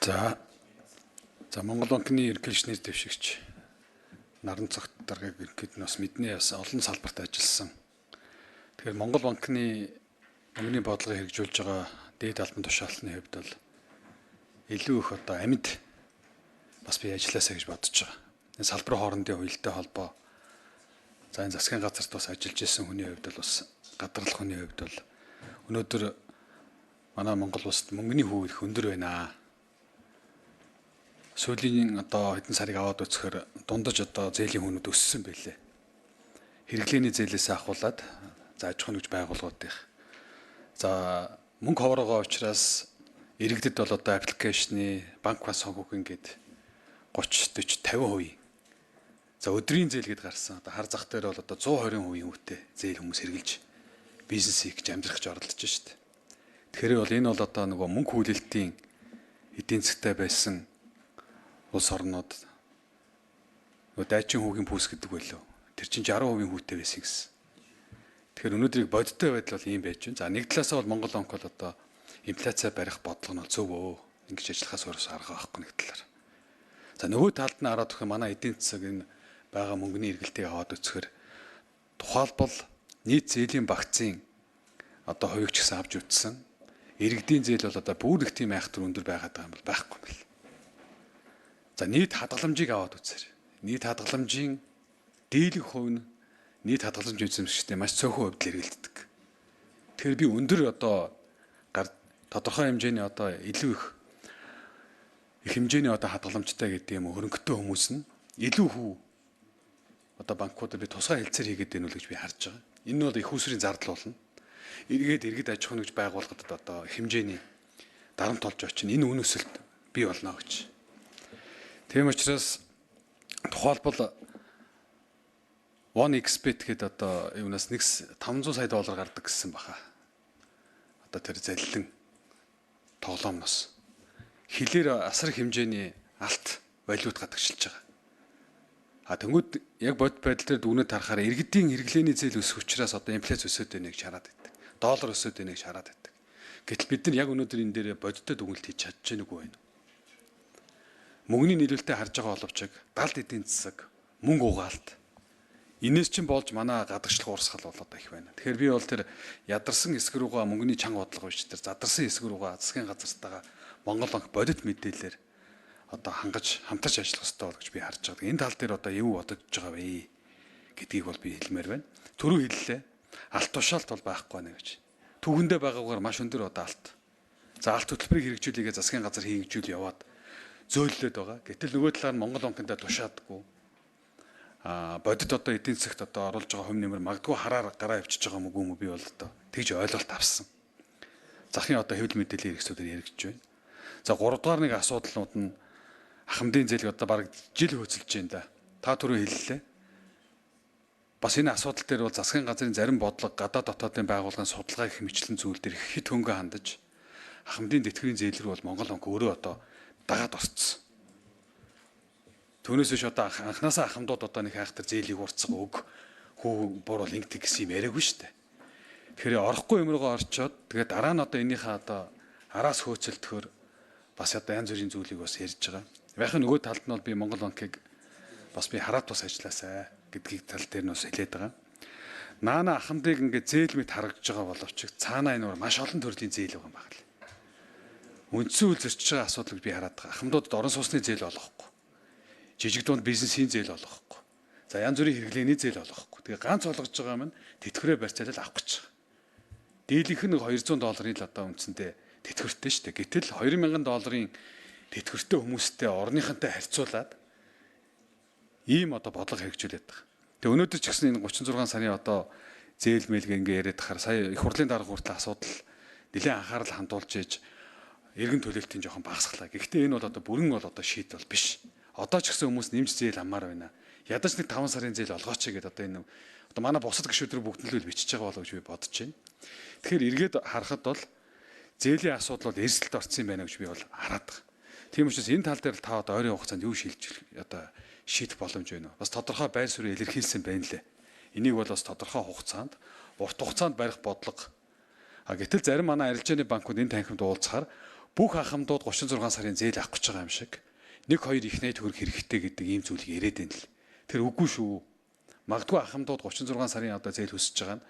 За Монгол банкны ерөнхийлөгчний дэвшигч Наран Цогт даргаыг ерөнхийд нь бас мэднэ бас олон салбарт ажилласан. Тэгэхээр Монгол банкны мөнгөний бодлогыг хэрэгжүүлж байгаа дээд албан тушаалтны хувьд бол илүү их одоо амьд бас би ажилласаа гэж бодож байгаа. Энэ салбарын хоорондын уялдаа холбоо за энэ засгийн газарт бас ажиллаж исэн хүний хувьд бол бас гадарлах хүний хувьд бол өнөөдөр манай Монгол улсад мөнгөний хүү их өндөр байна. Сүүлийн одоо хэдэн сарыг аваад үзэхээр дундаж одоо зээлийн хүнүүд өссөн байлээ. Хэрэглээний зээлээс ахуулаад за аж ахуйн нэгж байгууллагуудынх. За мөнгө ховроогоо учраас иргэдэд бол одоо аппликейшны банк бас хоггүй ингээд 30, 40, 50%. За өдрийн зээл гэдээ гарсан. Одоо хар зах дээр бол одоо 120% үүтэй зээл хүмүүс хэрглэж бизнес хийх гэж амьдрах гэж оролдож шít. Тэгэхээр бол энэ бол одоо нөгөө мөнгө хүлээлтийн эдийн засгтай байсан улс орнууд нөгөө дайчин хүүгийн пүүс гэдэг байлоо. Тэр чинь 60% хүүтэй байсан гэсэн. Тэгэхээр өнөөдрийг бодиттой байдал бол ийм байж байна. За нэг талаасаа бол Монгол банк бол одоо инфляци барих бодлого нь зөв өө. Ингэж ажиллахаас өөрөөс арга байхгүй нэг талаар. За нөгөө талд нь хараад өгөх манай эдийн засаг энэ байгаа мөнгөний эргэлтийг аваад үзэхээр тухайлбал нийт зээлийн багцын одоо хувийг ч гэсэн авч үзсэн. Иргэдийн зээл бол одоо бүр их тийм айхтар өндөр байгаад байгаа юм бол байхгүй юм байна. За нийт хадгаламжийг аваад үзээр. Нийт хадгаламжийн дийлэнх хувь нь нийт хадгаламж эзэмшигчтэй маш цөөхөн хувьд хэрэгэлддэг. Тэгэхээр би өндөр одоо тодорхой хэмжээний одоо илүү их хэмжээний одоо хадгаламжтай гэдэг юм хөрөнгөтэй хүмүүс нь илүү хүү одоо банкудад би тусгай хэлцээр хийгээд байна уу гэж би харж байгаа. Энэ нь бол их усрын зардал болно. Иргэд аж ахуйн нэгж байгууллагад одоо хэмжээний дарамт олж очин энэ үнэсэлт бий болно гэж. Тийм учраас тухайлбал 1xbet гэдэг одоо юунаас $500 сая гардаг гэсэн баха. Одоо тэр залилан тоглоомноос хилээр асар хэмжээний алт валют гадагшилж байгаа. Тэнгүүд яг бод байдал дээр дүгнэж харахаар иргэдийн хэрэглээний зээл өсөх учраас одоо инфляци өсөд байна гэж хараад байдаг. Доллар өсөд байна гэж хараад байдаг. Гэтэл бид нар яг өнөөдөр энэ дээр бодиттой дүгнэлт хийж чадж байгааг байна. Мөнгөний нийлүүлэлтэд харж байгаа боловч далд эдийн засаг, мөнгө угаалт энэс чинь болж манай гадагшлах урсгал болоод их байна. Тэгэхээр би бол тэр ядарсан хэсэг рүүгээ мөнгөний чанга бодлого биш тэр задарсан хэсэг рүүгээ засгийн газартайгаа Монгол банк бодит мэдээлэлээр одоо хангаж хамтарч ажиллах хэрэгтэй бол гэж би харж байгаа. Энэ тал дээр одоо юу бодож байгаа вэ гэдгийг бол би хэлмээр байна. Түрүү хэллээ. Алт тушаалт бол байхгүй нэ гэж. Түүхэндээ байгаагаар маш өндөр одоо алт. За алт хөтөлбөрийг хэрэгжүүлээгээ засгийн газар хийгжүүл яваад зөөллөд байгаа. Гэтэл нөгөө талаар нь Монгол банкнд тушаадаггүй. Бодит одоо эдийн засагт одоо оруулж байгаа хувь нэмэр магадгүй хараар гараа авчиж байгаа мөг би бол одоо тэгж ойлголт авсан. Захын одоо хэвлэл мэдээллийн хэрэгслүүдээр яригдж байна. За 3 дугаар нэг асуудлууд нь ахмадын зээл одоо бараг жил хөөцөлж байна да. Та түрүү хэллээ. Бас энэ асуудал дээр бол засгийн газрын зарим бодлого гадаад дотоодын байгууллагын судалгаа гэх мэтлэн зүйл дээр хэд хөнгө хандаж ахмадын тэтгэврийн зээл рүү бол Монгол банк өөрөө одоо дагаад орцсон. Түүнээс биш одоо анханасаа ахмадууд одоо нэг хайхтар зээлийг урцсан өг хүү буурал ингэдэг гэсэн юм яриаггүй шүү дээ. Тэгэхээр орохгүй юм руугаа орчоод тэгээд дараа нь одоо энийхээ одоо араас хөөцөлдөхөөр бас одоо янз бүрийн зүйлийг бас ярьж байгаа. Яхаа нөгөө талд нь бол би Монгол банкыг бас би хараад бас ажилласаа гэдгийг тал дээр нь бас хэлээд байгаа. Наана ахмадыг ингээд зээл мэт харагдж байгаа боловч цаанаа энэ маш олон төрлийн зээл байгаа юм байна. Үндсэн үйл зөрчиж байгаа асуудлыг би хараад байгаа. Ахмадуудад орон сууцны зээл олгохгүй. Жижиг дунд бизнесийн зээл олгохгүй. За янз бүрийн хэрэглээний зээл олгохгүй. Тэгээ ганц олгож байгаа маань тэтгэврээ барьцаалал авах гэж байгаа. Дийлэнх нь $200 л одоо үндсэндээ тэтгэвртэй шүү дээ. Гэтэл $2000 тэтгэвртэй хүмүүстэй орныхантай харьцуулаад ийм одоо бодлого хэрэгжүүлээд байгаа. Тэгээ өнөөдөр ч гэсэн энэ 36 сарын одоо зээл мэлгээ ингээ яриад тахаар сая их хурлын дарга хүртэл асуудал нэлээд анхаарал хандуулж ээж эргэн төлөлтийн жоохон багасглаа. Гэхдээ энэ бол одоо бүрэн бол одоо шийдэл биш. Одоо ч гэсэн хүмүүс нэмж зээл аммаар байна. Ядаж нэг 5 сарын зээл олгооч гэдэг одоо энэ одоо манай бусад гишүүдээр бүгднэлүүл бичиж байгаа болов гэж би бодож байна. Тэгэхээр эргээд харахад бол зээлийн асуудал бол эрсдэлд орсон юм байна гэж би бол хараад байгаа. Тийм учраас энэ тал дээр та одоо ойрын хугацаанд юу шилжих одоо шийдэх боломж байна уу? Бас тодорхой байр суурь илэрхийлсэн байна лээ. Энийг бол бас тодорхой хугацаанд, урт хугацаанд барих бодлого. Гэтэл зарим манай арилжааны банкуд энэ танхимд уулзахаар бүх ахмадууд 36 сарын зээл авах гэж байгаа юм шиг 1-2 их найд төгрөг хэрэгтэй гэдэг ийм зүйлийг яриад байна л. Тэр үгүй шүү. Магадгүй ахмадууд 36 сарын одоо зээл хүсэж байгаа нь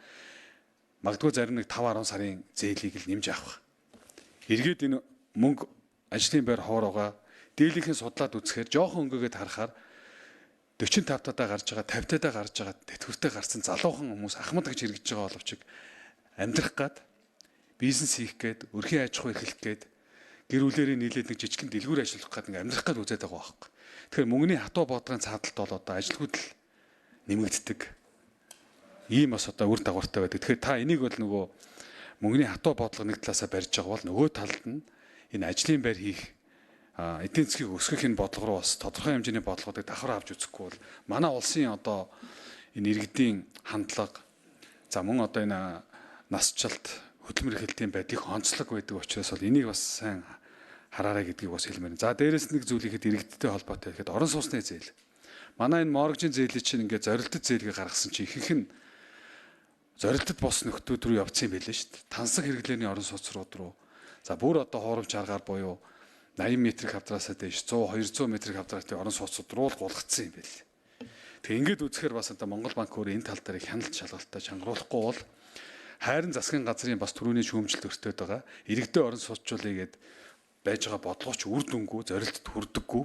магадгүй зарим нэг 5-10 сарын зээлийг л нэмж авах. Эргээд энэ мөнгө ажлын байр хоороогоо дийлэнхэн судлаад үзэхээр жоохон өнгөгээд харахаар 45 татаа гарч байгаа, 50 татаа гарч байгаа, тэтгэвртэй гарсан залуухан хүмүүс ахмад гэж хэрэгжиж байгаа боловч амьдрах гад бизнес хийх гээд, өрхийн аж ахуй эрхлэх гээд гэр бүлэрээ нийлээд нэг жижигхэн дэлгүүр ажиллах гээд нэг амьдрах гээд үзээд байгаа байхгүй. Тэгэхээр мөнгөний хатуу бодлогын цаадалт бол одоо ажилгүйд л нэмэгддэг. Ийм бас одоо үр дагавартай байдаг. Тэгэхээр та энийг бол нөгөө мөнгөний хатуу бодлого нэг талаасаа барьж байгаа бол нөгөө талд нь энэ ажлын байр хийх эдийн засгийг өсгөх энэ бодлого руу бас тодорхой хэмжээний бодлогуудыг давхар авч үзэхгүй бол манай улсын одоо энэ иргэдийн хандлага за мөн одоо энэ насжилт хөдөлмөр эрхлэлтийн байдлыг онцлог байдаг учраас бол энийг бас сайн хараарай гэдгийг бас хэлмээр. За дээрэс нэг зүйл ихэд иргэдтэй холбоотой ихэд орон сууцны зээл. Манай энэ моргжийн зээлийг чинь ингээд зорилттой зээлгээ гаргасан чинь ихэнх нь зорилтод бос нөхдүүд рүү явцсан юм байлээ шүү дээ. Тансаг хэрэглээний орон сууцрууд руу. За бүр одоо хуурамч аргаар буюу 80 метрийн хавдраасаа дээш 100 200 метрийн хавдраатай орон сууцуд руу гулгацсан юм байл. Тэг ингээд үзэхээр бас одоо Монгол банк өөр энэ тал дээр хяналт шалгалтаа чангаруулахгүй бол хайрын засгийн газрын бас төрөний шүүмжлэлт өртөөд байгаа. Иргэдээ орон сууцчлуулъя гэд байж байгаа бодлогоч үр дүнгүй, зорилтод хүрдэггүй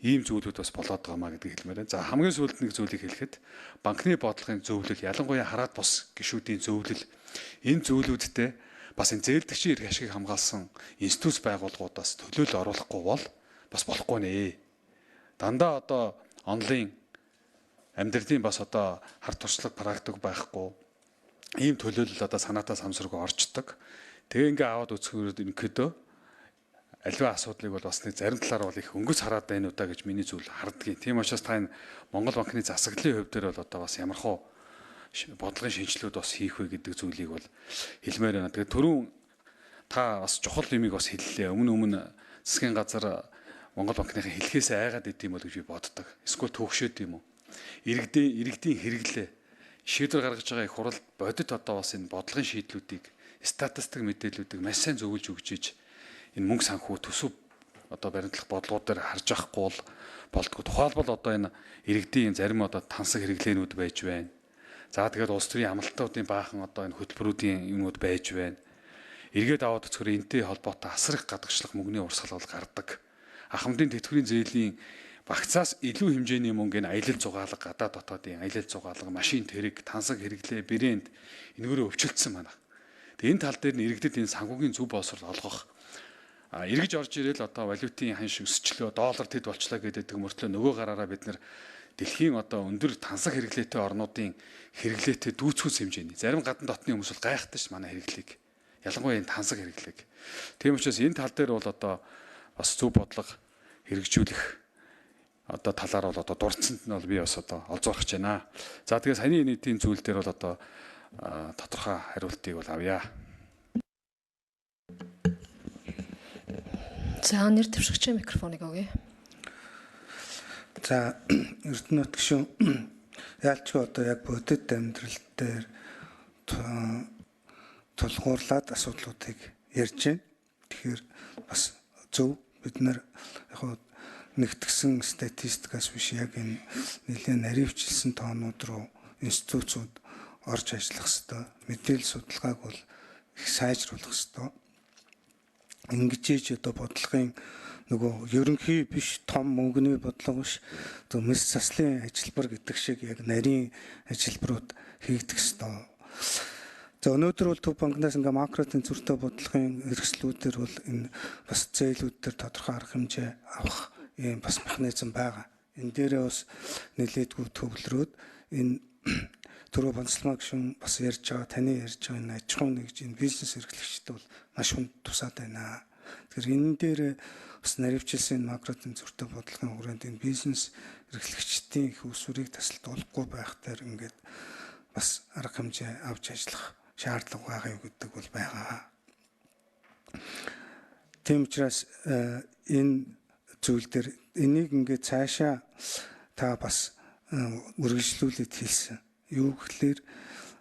ийм зүйлүүд бас болоод байгаамаа гэдгийг хэлмээр байна. За хамгийн сүүлд нэг зүйлийг хэлэхэд банкны бодлогын зөвлөл, ялангуяа хараад бус гишүүдийн зөвлөл энэ зөвлүүдтэй бас энэ зээлдэгчийн эрх ашигыг хамгаалсан институт байгууллагуудаас төлөөлөл оруулахгүй бол бас болохгүй нэ. Дандаа одоо онлайн амьдралын бас одоо хар туршлага практик байхгүй ийм төлөөлөл одоо санаатаа самсргүй орчдөг. Тэгээ ингээ аваад үзэхээр өнөдөө аливаа асуудлыг бол бас нэг зарим талаар бол их өнгөц хараад байна уу да гэж миний зүйл харддаг. Тийм учраас та энэ Монгол банкны засаглалын хувьд дээр бол одоо бас ямархуу бодлогын шинжилүүд бас хийх вэ гэдэг зүйлийг бол хэлмээр байна. Тэгээд түрүүн та бас чухал юмыг бас хэллээ. Өмнө засгийн газар Монгол банкныхаа хэлхээс айгаад идэм бол гэж би боддог. Эсвэл төгшөөд юм уу? Иргэдийн хэрэглээ шийдвэр гаргаж байгаа их хурал бодит одоо бас энэ бодлогын шийдлүүдийг статистик мэдээллүүдийг маш сайн зөвлөж өгч иж энэ мөнгө санхүү төсөв одоо баримтлах бодлогууд дээр харж авахгүй болдгоо. Тухайлбал одоо энэ иргэдийн зарим одоо тансаг хэрэглээнүүд байж байна. За тэгээд улс төрийн амлалтуудын баахан одоо энэ хөтөлбөрүүдийн юмуд байж байна. Эргээд аваад өцгөр энтэй холбоотой асар их гадагшлах мөнгөний урсгал бол гардаг. Ахмадын тэтгэврийн зээлийн багцаас илүү хэмжээний мөнгө энэ аялал зугаалга, гадаад дотоодын аялал зугаалга, машин тэрэг, тансаг хэрэглээ, брэнд энэгээрээ өвчлөлтсөн байна. Тэгээд энэ тал дээр нь иргэдэд энэ санхүүгийн зөв боловсрол олгох эргэж орж ирэл одоо валютын ханш өсчлөө, доллар тэд болчлаа гэдэг мөртлөө нөгөө гараараа бид нэр дэлхийн одоо өндөр тансаг хэрэглээтэй орнуудын хэрэглээтэй дүүцхүүс хэмжээний зарим гадна дотны хүмүүс бол гайхдаг ш манай хэрэглээг. Ялангуяа энэ тансаг хэрэглээг. Тийм учраас энэ тал дээр бол одоо бас зөв бодлого хэрэгжүүлэх одоо талаар бол одоо дурдсанд нь бол би бас одоо олзуурах гэж байна. За тэгээ саяны нийтийн зүйл дээр бол одоо тодорхой хариултыг бол авъя. За нэр дэвшигчийн микрофоныг өгье. За Эрдэнэ нутгийн яалчгүй одоо яг бодит амьдрал дээр тулгуурлаад асуудлуудыг ярьж байна. Тэгэхээр бас зөв бид нар яг нэгтгсэн статистикаас биш яг энэ нэлээд наривчлсан тоонууд руу институцууд орж ажиллах ёстой. Мэдээлэл судалгааг бол их сайжруулах ёстой. Ингэж одоо бодлогын нөгөө ерөнхий биш том мөнгөний бодлого биш одоо мэс заслын ажилбар гэдэг шиг яг нарийн ажилбарууд хийгдэх ёстой. За өнөөдөр бол Төв банкнаас ингээ макротын зөртэй бодлогын хэрэгслүүдээр бол энэ бас зээлүүд дээр тодорхой арга хэмжээ авах ийм бас механизм байгаа. Энэ дээрээ бас нэлээдгүй төвлөрөөд энэ түрүү Бонцлмаа гишүүн бас ярьж байгаа, таны ярьж байгаа энэ аж ахуй нэгж энэ бизнес эрхлэгчдэд бол маш хүнд тусаад байна. Тэгэхээр энэ дээр бас наривчлсан макротын зөртэй бодлогын хүрээнд энэ бизнес эрхлэгчдийн их усврыг тасалд олохгүй байх дээр ингээд бас арга хэмжээ авч ажиллах шаардлага байгаа юу гэдэг бол байгаа. Тийм учраас энэ зүйл дээр энийг ингээд цаашаа та бас үргэлжлүүлээд хэлсэн. Юу гэхлээр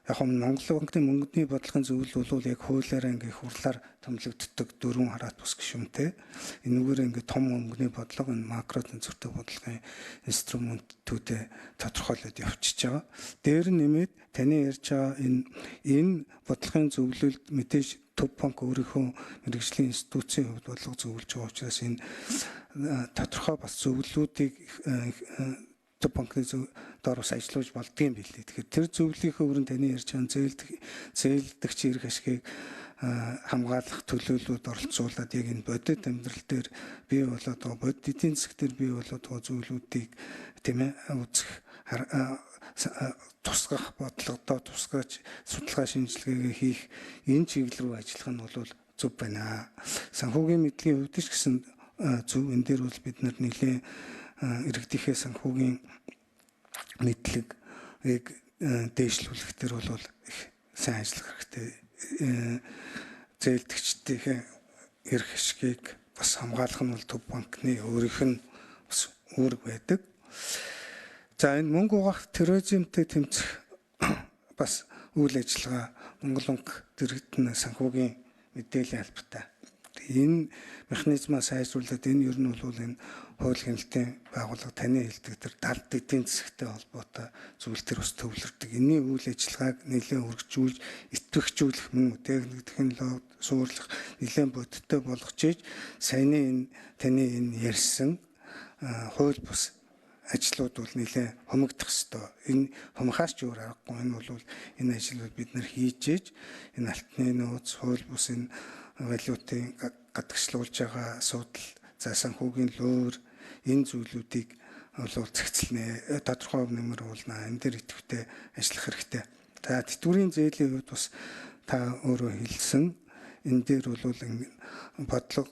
яг нь Монгол банкны мөнгөний бодлогын зөвлөл бол яг хуулиараа ингээ хурлаар томилогддог дөрвөн хараат бус гишүүнтэй. Энэгээр ингээ том мөнгөний бодлого энэ макро тэнцвэртэй бодлогын инструментүүдэд тодорхойлоод явчихж байгаа. Дээр нь нэмээд таны ярьж байгаа энэ бодлогын зөвлөлд мэдээж Төв банк өөрийнхөө мэргэжлийн институцийн хувьд бодлого зөвлөж байгаа учраас энэ тодорхой бас зөвлөлүүдийг Төв банкны доор бас ажиллаж болдгийм билээ. Тэгэхээр тэр зөвлөлийнхөө өрн таны ярьж байгаа зээлдэгч эрх ашгийг хамгаалах төлөөлөлд оролцуулаад яг энэ бодит амьдрал дээр бий болоод байгаа бодит эдийн засаг дээр бий болоод байгаа зүйлүүдийг тийм ээ үзэх тусгах бодлогодоо тусгаж судалгаа шинжилгээгээ хийх энэ чиглэл рүү ажиллах нь бол зөв байна. Санхүүгийн мэдлэгийн хувьд ч гэсэн зөв энэ дээр бол бид нар нэлээд иргэдийнхээ санхүүгийн мэдлэг дээшлүүлэх төр бол их сайн ажиллах хэрэгтэй. Зээлдэгчдийн эрх ашгийг бас хамгаалах нь бол Төв банкны өөрийнх нь бас үүрэг байдаг. За энэ мөнгө угаах терроризмтэй тэмцэх бас үйл ажиллагаа Монгол банк дэргэдэн санхүүгийн мэдээллийн албатай. Энэ механизмаа сайжруулад энэ ер нь бол энэ хууль хяналтын байгууллага таны хэлдэг тэр далд эдийн засагтай холбоотой зүйл төр бас төвлөрдөг. Энийн үйл ажиллагааг нэлээд өргөжүүлж, идэвхжүүлэх мөн техник технологи суурлах нэлээд бодиттой болгож ийж саяны энэ таны энэ ярьсан хууль бус ажлууд бол нэлээд хомигдох ёстой. Энэ хомхаас ч өөр аргагүй. Энэ бол энэ ажлыг бид нар хийж ийж энэ алтны нууц хууль бус энэ валютын гадагшлуулж байгаа асуудал, за санхүүгийн луур энэ зүйлүүдийг бол зэгцэлнэ. Тодорхой нэмэр уулна. Энэ дээр идэвхтэй ажиллах хэрэгтэй. За тэтгэврийн зээлийн хувьд бас та өөрөө хэлсэн. Энэ дээр бол бодлого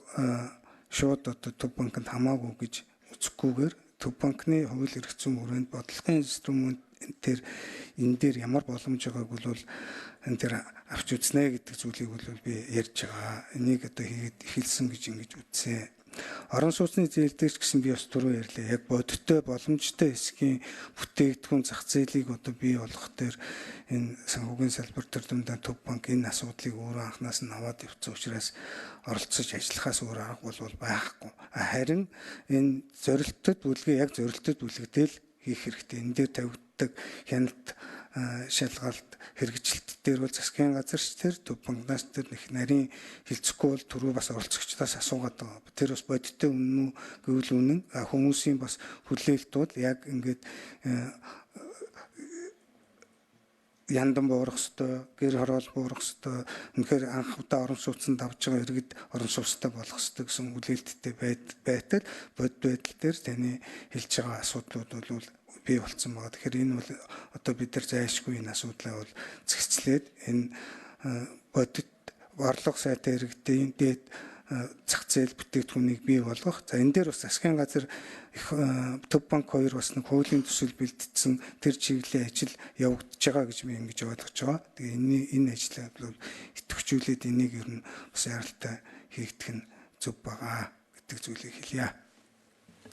шууд одоо Төв банкнд хамаагүй гэж үзэхгүйгээр Төв банкны хууль эрх зүйн хүрээнд бодлогын инструмент тэр энэ дээр ямар боломж байгааг бол энэ тэр авч үзнэ гэдэг зүйлийг бол би ярьж байгаа. Энийг одоо хийгээд эхэлсэн гэж ингэж үзсэн. Орон сууцны зээлдэгч гэсэн би бас түрүү ярьлаа. Яг бодиттой боломжтой хэсгийн бүтээгдэхүүн зах зээлийг одоо бий болгох дээр энэ санхүүгийн салбар төр дундаа Төв банк энэ асуудлыг өөрөө анханаас нь аваад явсан учраас оролцож ажиллахаас өөр арга бол байхгүй. Харин энэ зорилттой бүлгээ яг зорилттой бүлэгдэл хийх хэрэгтэй. Энэ дээр тавигддаг хяналт шалгалт хэрэгжилт дээр бол засгийн газарч тэр Төв банкнаас тэр их нарийн хилцэхгүй бол түрүү бас оролцогчдоос асуугаад байгаа. Тэр бас бодиттой үнэн үү гэвэл үнэн. Хүмүүсийн бас хүлээлт бол яг ингээд яндан буурах ёстой, гэр хороол буурах ёстой. Үнэхээр анх удаа орон сууцнд авж байгаа иргэд орон сууцтай болох ёстой гэсэн хүлээлттэй байтал бодит байдал дээр таны хэлж байгаа асуудлууд бол бий болсон байгаа. Тэгэхээр энэ бол одоо бид нар зайлшгүй энэ асуудлаа бол зэгцлээд энэ бодит орлого сайтай иргэдийн дээд зах зээл бүтээгдэхүүнийг бий болгох. За энэ дээр бас засгийн газар Төв банк хоёр бас нэг хуулийн төсөл бэлтгэсэн тэр чиглэлийн ажил явагдаж байгаа гэж би ингэж ойлгож байгаа. Тэгээ энэ ажлаа бол идэвхжүүлээд энийг ер нь бас яралтай хийгдэх нь зөв байгаа гэдэг зүйлийг хэлье.